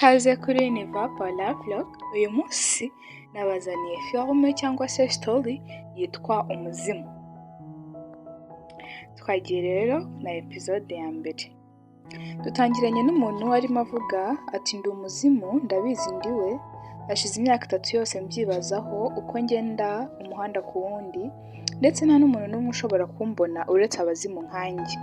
Ikaze kuri Niva Paula Vlog. Uyu munsi nabazaniye filime cyangwa se story yitwa Umuzimu. Twagiye rero na episode ya mbere. Dutangiranye n'umuntu arimo avuga ati ndi umuzimu, ndabizi ndiwe, hashize imyaka 3 yose mbyibazaho uko ngenda umuhanda ku wundi, ndetse nta n'umuntu n'umwe ushobora kumbona uretse abazimu nkanjye.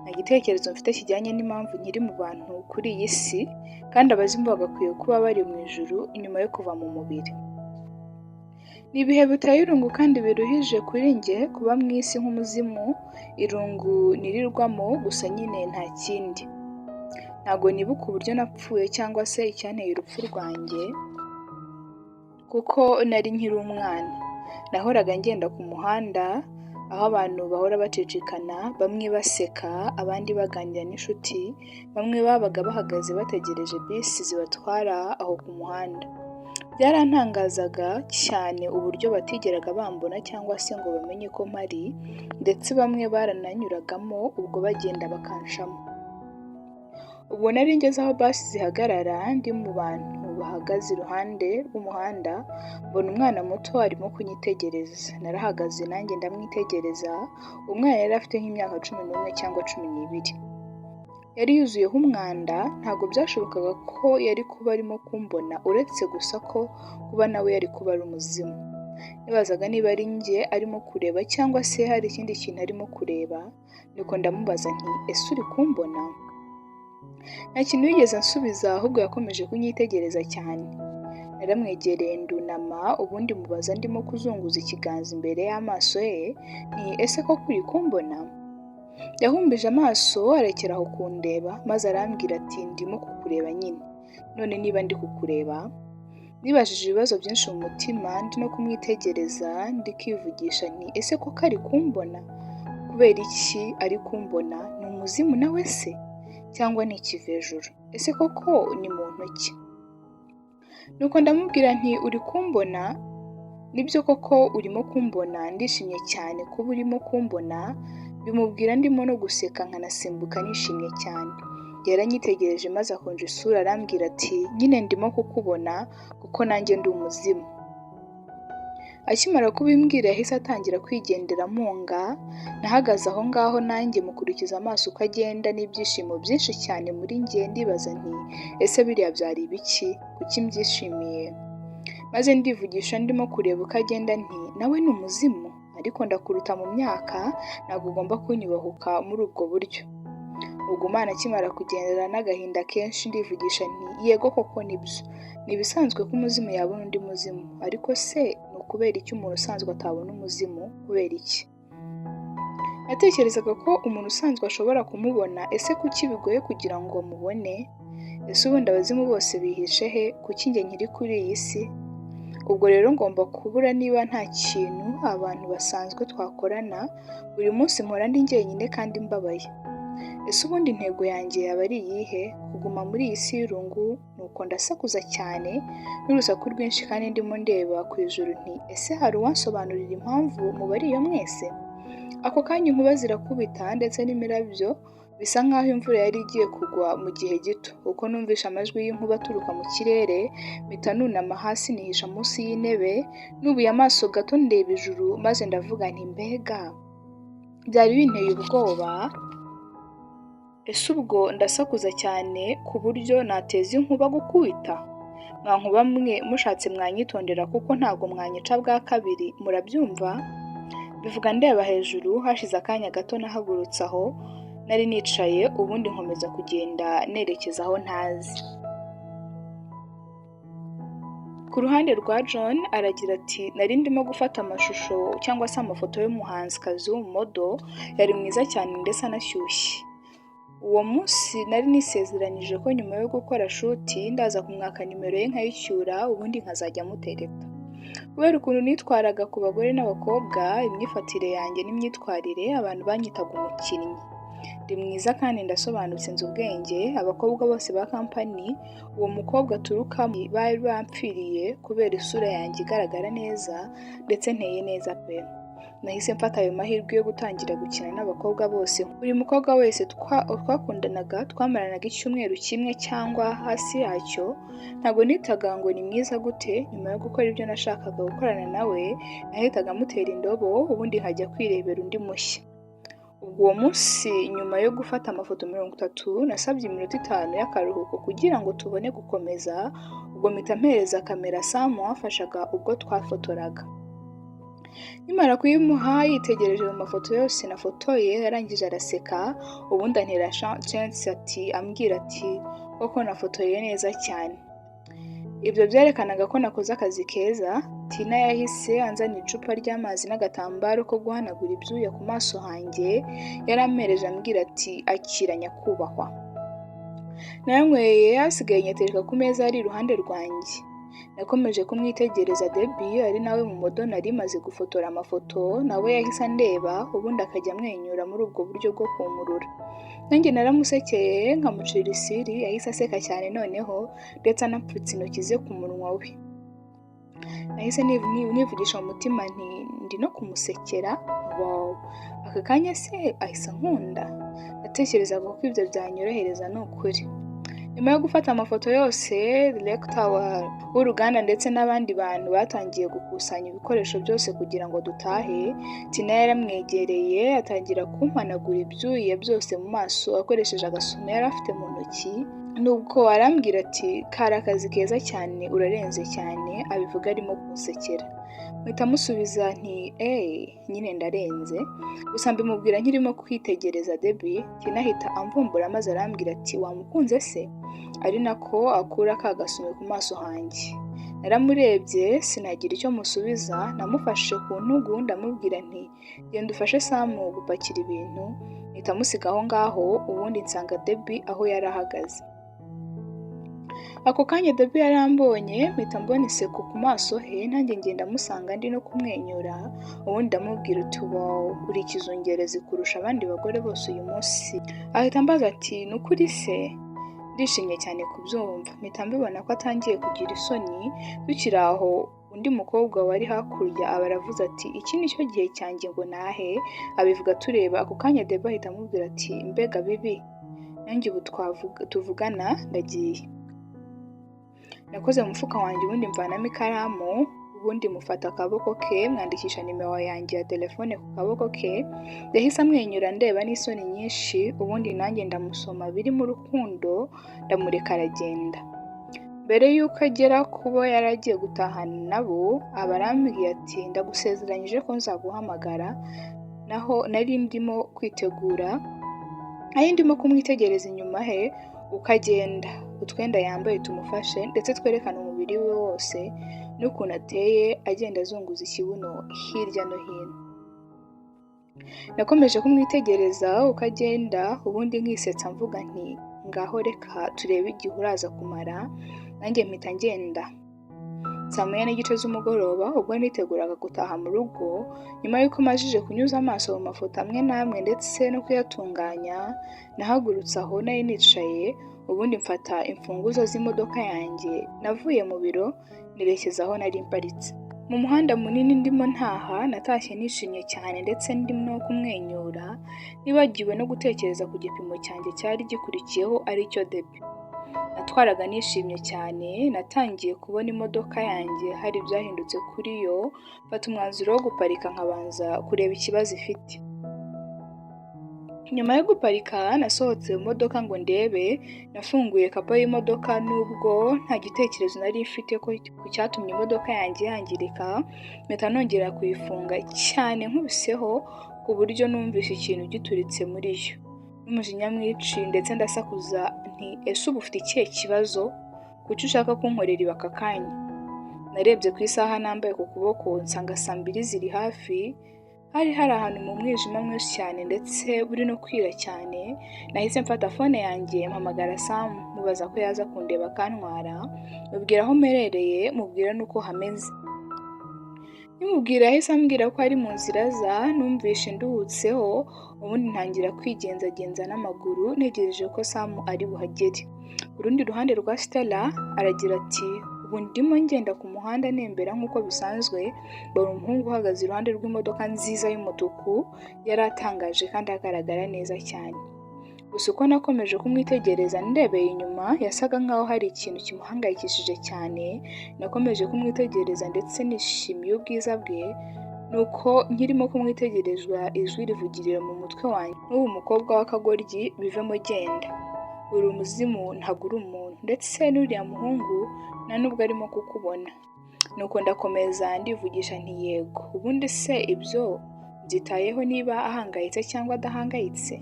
Nta gitekerezo mfite kijyanye n'impamvu nkiri mu bantu kuri iyi si, kandi abazimu bagakwiye kuba bari mu ijuru nyuma yo kuva mu mubiri. Ni ibihe biteye irungu kandi biruhije kuri njye kuba mu isi nk'umuzimu, irungu nirirwamo gusa nyine nta kindi. Ntago nibuka uburyo napfuye cyangwa se icyanteye urupfu rwanjye, kuko nari nkiri umwana. Nahoraga ngenda ku muhanda, aho abantu bahora bacicikana, bamwe baseka, abandi baganira n'inshuti, bamwe babaga bahagaze bategereje bisi zibatwara aho ku muhanda. Byarantangazaga cyane uburyo batigeraga bambona cyangwa se ngo bamenye ko mpari, ndetse bamwe barananyuragamo ubwo bagenda bakanshamo. Ubwo nari ngeze aho basi zihagarara, ndi mu bantu bahagaze iruhande rw'umuhanda, mbona umwana muto arimo kunyitegereza. Narahagaze nanjye ndamwitegereza. Umwana yari afite nk'imyaka 11 cyangwa 12. Yari yuzuyeho umwanda, ntabwo byashobokaga ko yari kuba arimo kumbona, uretse gusa ko kuba nawe yari kuba ari umuzimu. Nibazaga niba ari njye arimo kureba cyangwa se hari ikindi kintu arimo kureba, niko ndamubaza nti ese uri kumbona? Nta kintu yigeze ansubiza, ahubwo yakomeje kunyitegereza cyane. Naramwegereye ndunama, ubundi mubaza ndimo kuzunguza ikiganza imbere y'amaso ye nti ese ko kuri kumbona? Yahumbije amaso arekera aho kundeba, maze arambwira ati ndimo kukureba nyine. None niba ndi kukureba? Nibajije ibibazo byinshi mu mutima, ndi no kumwitegereza, ndikivugisha nti ese ko kari kumbona? Kubera iki ari kumbona? Ni umuzimu nawe se? Cyangwa ni ikivejuru? Ese koko ni muntu ki? Nuko ndamubwira nti uri kumbona? Nibyo koko urimo kumbona, ndishimye cyane kuba urimo kumbona. Bimubwira ndimo no guseka nkanasimbuka nishimye cyane. Yaranyitegereje maze akonje isura, arambwira ati nyine ndimo kukubona kuko nanjye ndi umuzimu. Akimara kubimbwira yahise atangira kwigendera munga. Nahagaze aho ngaho nanjye mukurikiza amaso uko agenda, n'ibyishimo byinshi cyane muri njye, ndibaza nti ese biriya byari ibiki, kuki mbyishimiye? Maze ndivugisha ndimo kureba uko agenda nti nawe ni umuzimu, ariko ndakuruta mu myaka, ntabwo ugomba kunyubahuka muri ubwo buryo. Ubwo Imana akimara kugendera n'agahinda kenshi, ndivugisha nti yego koko nibyo. Ni ibisanzwe ko umuzimu yabona undi muzimu, ariko se ni ukubera iki umuntu usanzwe atabona umuzimu? Kubera iki? Natekerezaga ko umuntu usanzwe ashobora kumubona, ese kuki bigoye kugira ngo mubone? Ese ubundi abazimu bose bihishe he? Kuki njye nkiri kuri iyi si? Ubwo rero ngomba kubura niba nta kintu abantu basanzwe twakorana. Buri munsi mpora ndi njyenyine kandi mbabaye. Ese ubundi intego yanjye yaba ari iyihe? Kuguma muri iyi si y'irungu? Nuko ndasakuza cyane n'urusaku rwinshi kandi ndimo ndeba ku ijuru nti ese hari uwansobanurira impamvu mubariyo mwese? Ako kanya inkuba zirakubita ndetse n'imirabyo, bisa nk'aho imvura yari igiye kugwa mu gihe gito. Uko numvisha amajwi y'inkuba aturuka mu kirere, mpita nunama hasi nihisha munsi y'intebe, nubuye amaso gato ndeba ijuru, maze ndavuga nti mbega, byari binteye ubwoba. Ese ubwo ndasakuza cyane ku buryo nateza inkuba gukubita? Mwa nkuba mwe mushatse mwanyitondera kuko ntabwo mwanyica bwa kabiri, murabyumva? Bivuga ndeba hejuru. Hashize akanya gato nahagurutse aho nari nicaye, ubundi nkomeza kugenda nerekeza aho ntazi. Ku ruhande rwa John aragira ati nari ndimo gufata amashusho cyangwa se amafoto y'umuhanzikazi w'umumodo, yari mwiza cyane ndetse anashyushye. Uwo munsi nari nisezeranyije ko nyuma yo gukora shuti ndaza kumwaka nimero ye nkayicyura, ubundi nkazajya mutereta. Kubera ukuntu nitwaraga ku bagore n'abakobwa, imyifatire yanjye n'imyitwarire, abantu banyitaga umukinnyi. Ndi mwiza kandi ndasobanutse, nzi ubwenge. Abakobwa bose ba kampani uwo mukobwa aturukamo bari bampfiriye kubera isura yanjye igaragara neza ndetse nteye neza pe. nahise mfata ayo mahirwe yo gutangira gukina n'abakobwa bose. Buri mukobwa wese twakundanaga twamaranaga icyumweru kimwe cyangwa hasi yacyo. Ntabwo nitaga ngo ni mwiza gute. Nyuma yo gukora ibyo nashakaga gukorana nawe, nahitaga mutera indobo ubundi nkajya kwirebera undi mushya. Uwo munsi nyuma yo gufata amafoto 30 nasabye iminota 5 y'akaruhuko kugira ngo tubone gukomeza. Ubwo mpita mpereza kamera Sam wafashaga ubwo twafotoraga. Nimara kuyimuha yitegereje mu mafoto yose nafotoye, yarangije araseka, ubundi antera chance ambwira ati koko nafotoye neza cyane. Ibyo byerekanaga ko nakoze akazi keza. Tina yahise anzana icupa ry'amazi n'agatambaro ko guhanagura ibyuya ku maso hanjye, yarampereje ambwira ati akira nyakubahwa. Naranyweye, hasigaye nyatereka ku meza ari iruhande rwanjye. Nakomeje kumwitegereza Debbie ari nawe mu modo nari maze gufotora amafoto, nawe yahise andeba ubundi akajya amwenyura muri ubwo buryo bwo kumurura. Nanjye naramusekeye nkamucira isiri, yahise aseka cyane noneho ndetse anapfutse intoki ze ku munwa we. Nahise nivugisha mu mutima nti ndi no kumusekera. Wow, aka kanya se ahise nkunda. Natekerezaga ko ibyo byanyorohereza n'ukuri. Nyuma yo gufata amafoto yose, director w'uruganda ndetse n'abandi bantu batangiye gukusanya ibikoresho byose kugira ngo dutahe. Tina yaramwegereye atangira kumpanagura ibyuya byose mu maso akoresheje agasume yari afite mu ntoki. Nubwo arambwira ati kari akazi keza cyane, urarenze cyane, abivuga arimo kunsekera. Mpita musubiza nti nyine ndarenze. Gusa mbimubwira nkirimo kwitegereza Debbie. Tina ahita amvumbura maze arambwira ati wamukunze se? Ari nako akura ka gasume ku maso hanjye. Naramurebye sinagira icyo musubiza, namufashe ku ntugu ndamubwira nti genda ufashe Sam gupakira ibintu. Mpita musiga aho ngaho, ubundi nsanga Debbie aho yari ahagaze. Ako kanya Debbie yarambonye, mpita mbona iseko ku maso he, nanjye ngenda musanga ndi no kumwenyura. Ubundi ndamubwira uti wow, uri ikizungerezi kurusha abandi bagore bose uyu munsi. Ahita ambaza ati nukuri se? Ndishimye cyane kubyumva. Mpita mbibona ko atangiye kugira isoni. Tukiri aho undi mukobwa wari hakurya aba aravuze ati iki ni cyo gihe cyanjye ngo nahe. Abivuga tureba. Ako kanya Debbie ahita amubwira ati mbega bibi, nanjye ubu tuvugana ndagiye. Nakoze mu mufuka wanjye ubundi mvanamo ikaramu, ubundi mufata akaboko ke mwandikisha nimero yanjye ya telefone ku kaboko ke. Yahise amwenyura ndeba n'isoni nyinshi, ubundi nanjye ndamusoma biri mu rukundo, ndamureka aragenda. Mbere y'uko agera kubo yaragiye gutahana nabo, abarambwiye ati ndagusezeranyije ko nzaguhamagara. Naho nari ndimo kwitegura, ndimo kumwitegereza inyuma he ukagenda. Utwenda yambaye tumufashe ndetse twerekana umubiri we wose n'ukuntu ateye, agenda azunguza ikibuno hirya no hino. Nakomeje kumwitegereza ukagenda, ubundi nkisetsa mvuga nti ngaho reka turebe igihe uraza kumara. Nanjye mpita ngenda. Saa 9:30 z'umugoroba ubwo niteguraga gutaha mu rugo, nyuma y'uko majije kunyuza amaso mu mafoto amwe n'amwe ndetse no kuyatunganya, nahagurutse aho nari nicaye, ubundi mfata imfunguzo z'imodoka yanjye. Navuye mu biro nerekeza aho nari mparitse. Mu muhanda munini ndimo ntaha, natashye nishimye cyane ndetse ndimo kumwenyura, nibagiwe no gutekereza ku gipimo cyanjye cyari gikurikiyeho ari cyo Debbie. Natwaraga nishimye cyane, natangiye kubona imodoka yanjye hari byahindutse kuri yo, mfata umwanzuro wo guparika nkabanza kureba ikibazo ifite. Nyuma yo guparika nasohotse mu modoka ngo ndebe, nafunguye kapo y'imodoka nubwo nta gitekerezo nari mfite ko cyatumye imodoka yanjye yangirika. Mpita nongera kuyifunga cyane nkubiseho ku buryo numvise ikintu gituritse muri yo. N'umujinya mwinshi ndetse ndasakuza nti ese ubu ufite ikihe kibazo? Kuki ushaka kunkorera ibi aka kanya? Narebye ku isaha nambaye ku kuboko nsanga saa 2 ziri hafi. Hari ahantu mu mwijima mwinshi cyane ndetse buri no kwira cyane. Nahise mfata fone yanjye mpamagara Sam mubaza ko yaza kundeba akantwara, mubwira aho merereye, mubwira nuko hameze. Nimubwira yahise ambwira ko ari mu nzira za, numvishe nduhutseho, ubundi ntangira kwigenzagenza n'amaguru ntegereje ko Sam ari buhagere. Urundi ruhande rwa Stella aragira ati Ubu ndimo ngenda ku muhanda nembera nk'uko bisanzwe, mbona umuhungu uhagaze iruhande rw'imodoka nziza y'umutuku yari atangaje kandi agaragara neza cyane. Gusa uko nakomeje kumwitegereza ndebeye inyuma, yasaga nkaho hari ikintu kimuhangayikishije cyane. Nakomeje kumwitegereza ndetse nishimiye ubwiza bwe, nuko nkirimo kumwitegerezwa ijwi rivugirira mu mutwe wanjye, n'ubu umukobwa w'akagoryi bivemo genda, uri umuzimu ntabwo uri umuntu, ndetse n'uriya muhungu nta nubwo arimo kukubona. Nuko ndakomeza ndivugisha nti yego, ubundi se ibyo byitayeho niba ahangayitse cyangwa adahangayitse?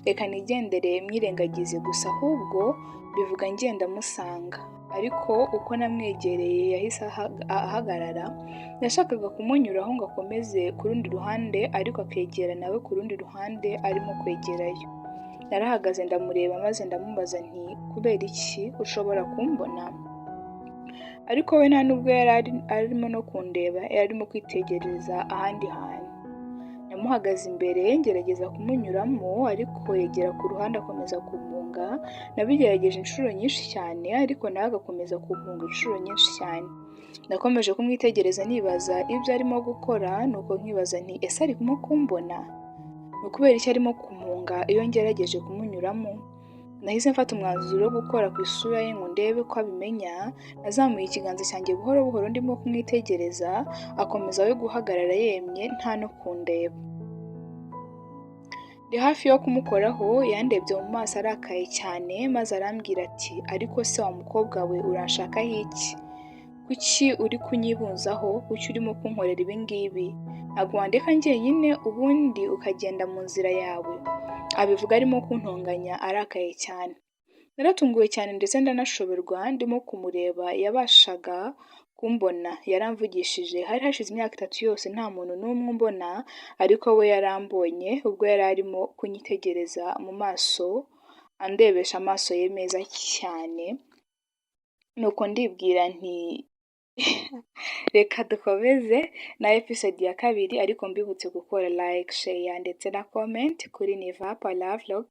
Reka nigendere mwirengagize gusa, ahubwo bivuga ngenda musanga. Ariko uko namwegereye yahise ahagarara. Yashakaga kumunyuraho ngo akomeze ku rundi ruhande, ariko akegera nawe ku rundi ruhande arimo kwegerayo. Narahagaze ndamureba maze ndamubaza nti kubera iki ushobora kumbona? Ariko we nta nubwo yari arimo no kundeba, yari arimo kwitegereza ahandi hantu. Namuhagaze imbere ngerageza kumunyuramo, ariko yegera ku ruhande akomeza kumpunga. Nabigerageje inshuro nyinshi cyane, ariko nawe agakomeza kumpunga inshuro nyinshi cyane. Nakomeje kumwitegereza nibaza ibyo arimo gukora, nuko nkibaza nti ese arimo kumbona? Ni ukubera iki arimo kumpunga iyo ngerageje kumunyuramo? Nahise mfata umwanzuro wo gukora ku isura ye ngo ndebe ko abimenya. Nazamuye ikiganza cyanjye buhoro buhoro ndimo kumwitegereza, akomeza we guhagarara yemye nta no kundeba. Ndi hafi yo kumukoraho, yandebye mu maso arakaye cyane, maze arambwira ati ariko se wa mukobwa we uranshakaho iki? Kuki uri kunyibunzaho? Kuki urimo kunkorera ibi ngibi? Ntabwo wandeka njyenyine ubundi ukagenda mu nzira yawe? Abivuga arimo kuntonganya arakaye cyane. Naratunguwe cyane ndetse ndanashoberwa, ndimo kumureba yabashaga kumbona. Yaramvugishije. Hari hashize imyaka 3 yose nta muntu n'umwe umbona, ariko we yarambonye ubwo yari arimo kunyitegereza mu maso, andebesha amaso ye meza cyane. Nuko ndibwira nti reka dukomeze na episode ya 2, ariko mbibutse gukora like, share ndetse na comment kuri Niva Paula Vlog.